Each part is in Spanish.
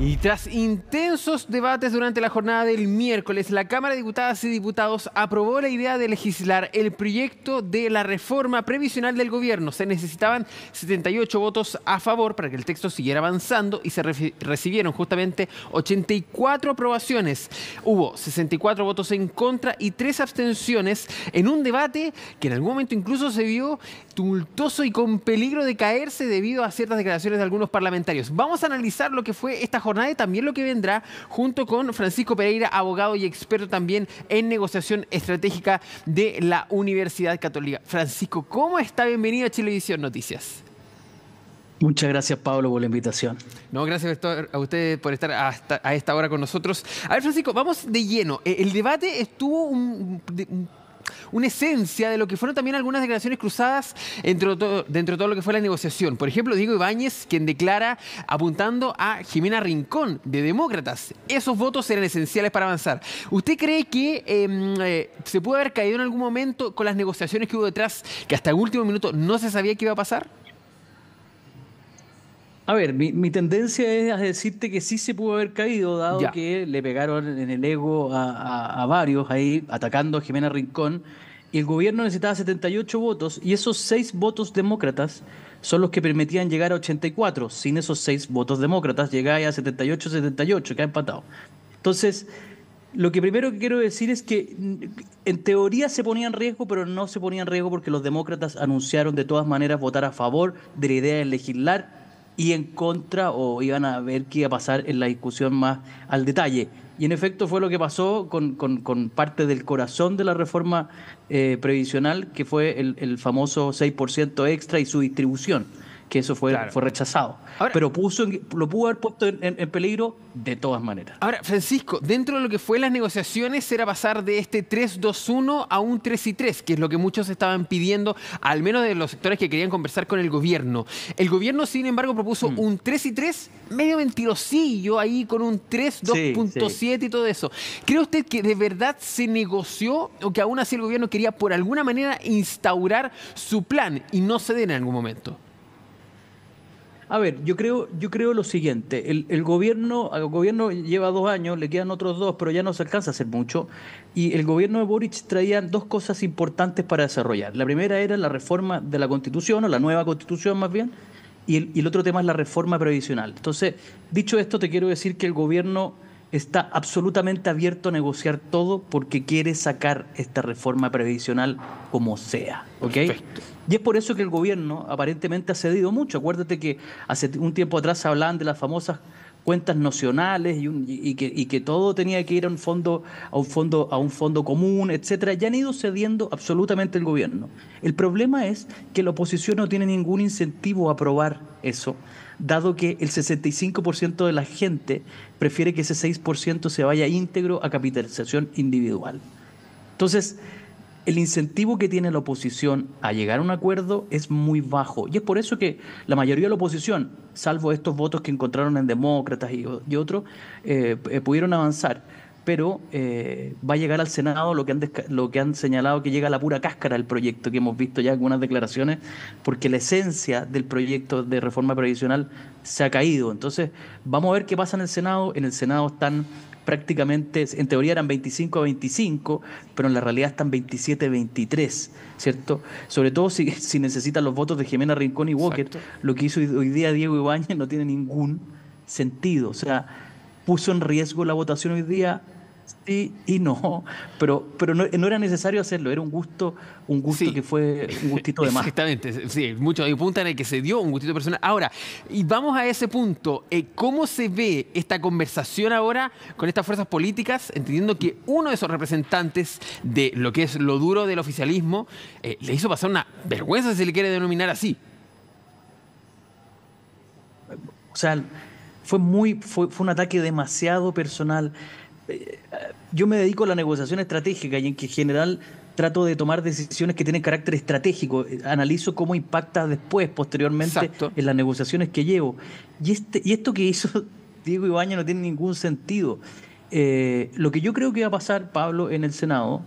Y tras intensos debates durante la jornada del miércoles, la Cámara de Diputadas y Diputados aprobó la idea de legislar el proyecto de la reforma previsional del gobierno. Se necesitaban 78 votos a favor para que el texto siguiera avanzando y se recibieron justamente 84 aprobaciones. Hubo 64 votos en contra y 3 abstenciones en un debate que en algún momento incluso se vio tumultuoso y con peligro de caerse debido a ciertas declaraciones de algunos parlamentarios. Vamos a analizar lo que fue esta jornada y también lo que vendrá junto con Francisco Pereira, abogado y experto también en negociación estratégica de la Universidad Católica. Francisco, ¿cómo está? Bienvenido a Chilevisión Noticias. Muchas gracias, Pablo, por la invitación. No, gracias a usted por estar a esta hora con nosotros. A ver, Francisco, vamos de lleno. El debate estuvo una esencia de lo que fueron también algunas declaraciones cruzadas dentro de todo lo que fue la negociación. Por ejemplo, Diego Ibáñez, quien declara apuntando a Jimena Rincón, de Demócratas. Esos votos eran esenciales para avanzar. ¿Usted cree que se pudo haber caído en algún momento con las negociaciones que hubo detrás, que hasta el último minuto no se sabía qué iba a pasar? A ver, mi tendencia es a decirte que sí se pudo haber caído, dado que le pegaron en el ego a varios ahí, atacando a Jimena Rincón, y el gobierno necesitaba 78 votos, y esos 6 votos demócratas son los que permitían llegar a 84. Sin esos 6 votos demócratas, llegaba a 78-78, que ha empatado. Entonces, lo que primero que quiero decir es que en teoría se ponía en riesgo, pero no se ponía en riesgo porque los demócratas anunciaron de todas maneras votar a favor de la idea de legislar y en contra, o iban a ver qué iba a pasar en la discusión más al detalle. Y en efecto fue lo que pasó con parte del corazón de la reforma previsional, que fue el famoso 6% extra y su distribución, que eso fue rechazado. Ahora, pero lo pudo haber puesto en peligro de todas maneras. Ahora, Francisco, dentro de lo que fue las negociaciones era pasar de este 3-2-1 a un 3-3, que es lo que muchos estaban pidiendo, al menos de los sectores que querían conversar con el gobierno. El gobierno, sin embargo, propuso un 3-3 medio mentirosillo, ahí con un 3-2.7 y todo eso. ¿Cree usted que de verdad se negoció o que aún así el gobierno quería por alguna manera instaurar su plan y no ceder en algún momento? A ver, yo creo lo siguiente, el gobierno lleva 2 años, le quedan otros 2, pero ya no se alcanza a hacer mucho, y el gobierno de Boric traía 2 cosas importantes para desarrollar. La primera era la reforma de la Constitución, o la nueva Constitución más bien, y el otro tema es la reforma previsional. Entonces, dicho esto, te quiero decir que el gobierno está absolutamente abierto a negociar todo porque quiere sacar esta reforma previsional como sea, ¿ok? Perfecto. Y es por eso que el gobierno aparentemente ha cedido mucho. Acuérdate que hace un tiempo atrás hablaban de las famosas cuentas nacionales y que todo tenía que ir a un fondo común, etcétera. Ya han ido cediendo absolutamente el gobierno. El problema es que la oposición no tiene ningún incentivo a aprobar eso, dado que el 65% de la gente prefiere que ese 6% se vaya íntegro a capitalización individual. Entonces, el incentivo que tiene la oposición a llegar a un acuerdo es muy bajo. Y es por eso que la mayoría de la oposición, salvo estos votos que encontraron en demócratas y otros, pudieron avanzar. Pero va a llegar al Senado lo que han señalado que llega a la pura cáscara del proyecto, que hemos visto ya algunas declaraciones, porque la esencia del proyecto de reforma previsional se ha caído. Entonces, vamos a ver qué pasa en el Senado. En el Senado están prácticamente, en teoría eran 25-25, pero en la realidad están 27-23, ¿cierto? Sobre todo si necesitan los votos de Jimena Rincón y Walker. Exacto. Lo que hizo hoy día Diego Ibáñez no tiene ningún sentido. O sea, puso en riesgo la votación hoy día, sí y no, pero no era necesario hacerlo, era un gusto sí, que fue un gustito de más. Exactamente, sí, muchos apuntan en que se dio un gustito personal. Ahora, y vamos a ese punto, ¿cómo se ve esta conversación ahora con estas fuerzas políticas, entendiendo que uno de esos representantes de lo que es lo duro del oficialismo le hizo pasar una vergüenza, si se le quiere denominar así? O sea, fue un ataque demasiado personal. Yo me dedico a la negociación estratégica y en que en general trato de tomar decisiones que tienen carácter estratégico. Analizo cómo impacta después, posteriormente, exacto, en las negociaciones que llevo. Y esto que hizo Diego Ibáñez no tiene ningún sentido. Lo que yo creo que va a pasar, Pablo, en el Senado,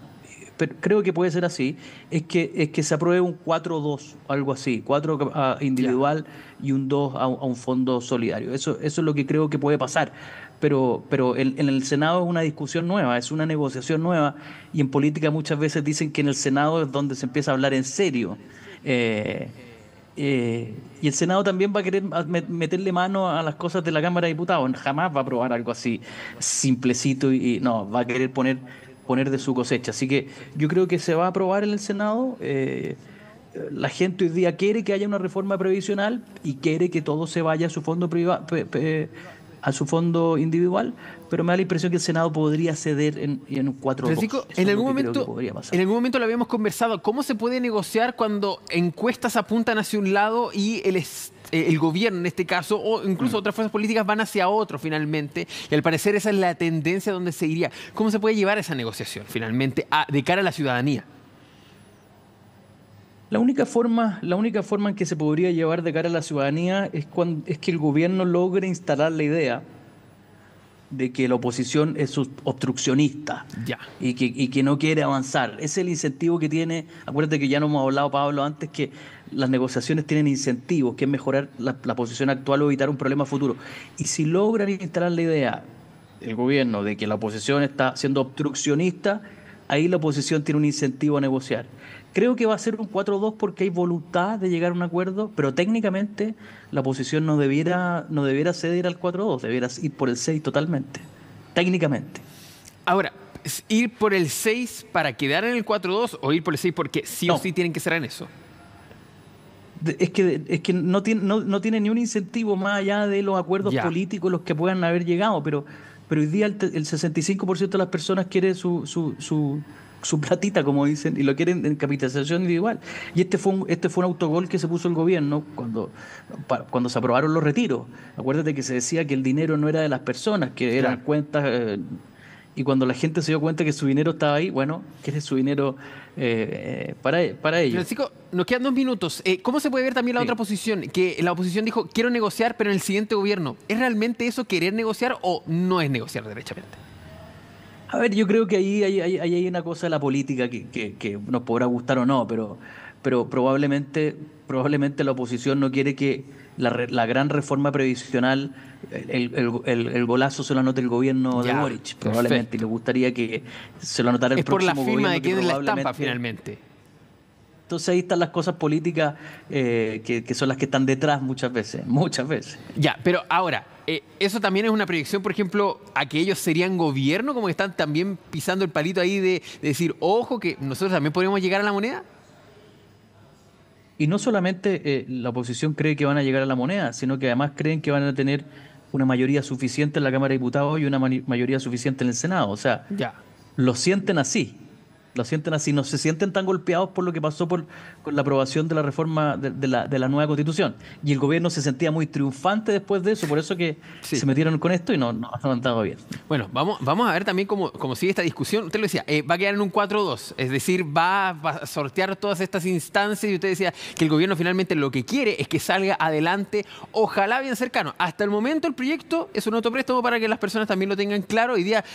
pero creo que puede ser así, es que se apruebe un 4-2, algo así, 4 individual y un 2 a un fondo solidario. Eso es lo que creo que puede pasar. Pero en el Senado es una discusión nueva, es una negociación nueva, y en política muchas veces dicen que en el Senado es donde se empieza a hablar en serio. Y el Senado también va a querer meterle mano a las cosas de la Cámara de Diputados. Jamás va a aprobar algo así simplecito y no, va a querer poner de su cosecha. Así que yo creo que se va a aprobar en el Senado. La gente hoy día quiere que haya una reforma previsional y quiere que todo se vaya a su fondo a su fondo individual, pero me da la impresión que el Senado podría ceder en un 4-2. Francisco, en algún momento lo habíamos conversado. ¿Cómo se puede negociar cuando encuestas apuntan hacia un lado y el gobierno, en este caso, o incluso otras fuerzas políticas van hacia otro finalmente? Y al parecer esa es la tendencia donde se iría. ¿Cómo se puede llevar esa negociación finalmente de cara a la ciudadanía? La única forma en que se podría llevar de cara a la ciudadanía es que el gobierno logre instalar la idea de que la oposición es obstruccionista y que no quiere avanzar. Ese es el incentivo que tiene. Acuérdate que ya nos hemos hablado, Pablo, antes, que las negociaciones tienen incentivos, que es mejorar la posición actual o evitar un problema futuro. Y si logran instalar la idea, el gobierno, de que la oposición está siendo obstruccionista, ahí la oposición tiene un incentivo a negociar. Creo que va a ser un 4-2 porque hay voluntad de llegar a un acuerdo, pero técnicamente la oposición no debiera ceder al 4-2, debiera ir por el 6 totalmente, técnicamente. Ahora, ¿ir por el 6 para quedar en el 4-2 o ir por el 6 porque sí o sí tienen que ser en eso? Es que no tiene ni un incentivo más allá de los acuerdos políticos los que puedan haber llegado, pero hoy día el 65% de las personas quiere su platita, como dicen, y lo quieren en capitalización individual. Y este fue un autogol que se puso el gobierno cuando se aprobaron los retiros. Acuérdate que se decía que el dinero no era de las personas, que eran cuentas, y cuando la gente se dio cuenta que su dinero estaba ahí, bueno, que es su dinero para ellos. Francisco, nos quedan 2 minutos. ¿Cómo se puede ver también la otra posición? Que la oposición dijo, quiero negociar, pero en el siguiente gobierno. ¿Es realmente eso querer negociar o no es negociar derechamente? A ver, yo creo que ahí hay una cosa de la política que nos podrá gustar o no, pero probablemente la oposición no quiere que la gran reforma previsional, el golazo se lo anote el gobierno de Boric, probablemente, y le gustaría que se lo anotara el próximo gobierno. Es por la firma de quien es la estampa, finalmente. Entonces ahí están las cosas políticas que son las que están detrás muchas veces. Ya, pero ahora, eso también es una proyección, por ejemplo, a que ellos serían gobierno, como que están también pisando el palito ahí de decir, ojo, que nosotros también podríamos llegar a la moneda. Y no solamente la oposición cree que van a llegar a la moneda, sino que además creen que van a tener una mayoría suficiente en la Cámara de Diputados y una mayoría suficiente en el Senado. O sea, lo sienten así. No se sienten tan golpeados por lo que pasó con la aprobación de la reforma de la nueva Constitución. Y el gobierno se sentía muy triunfante después de eso, por eso que se metieron con esto y no han estado bien. Bueno, vamos a ver también cómo sigue esta discusión. Usted lo decía, va a quedar en un 4-2, es decir, va a sortear todas estas instancias, y usted decía que el gobierno finalmente lo que quiere es que salga adelante, ojalá bien cercano. Hasta el momento el proyecto es un autopréstamo, para que las personas también lo tengan claro. Hoy día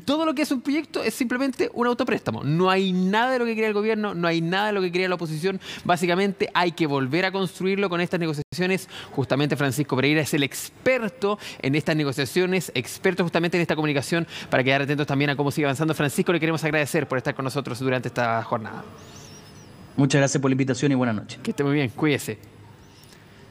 todo lo que es un proyecto es simplemente un autopréstamo. No hay nada de lo que quería el gobierno, no hay nada de lo que quería la oposición. Básicamente hay que volver a construirlo con estas negociaciones. Justamente Francisco Pereira es el experto en estas negociaciones, experto justamente en esta comunicación, para quedar atentos también a cómo sigue avanzando. Francisco, le queremos agradecer por estar con nosotros durante esta jornada. Muchas gracias por la invitación y buenas noches. Que esté muy bien, cuídese.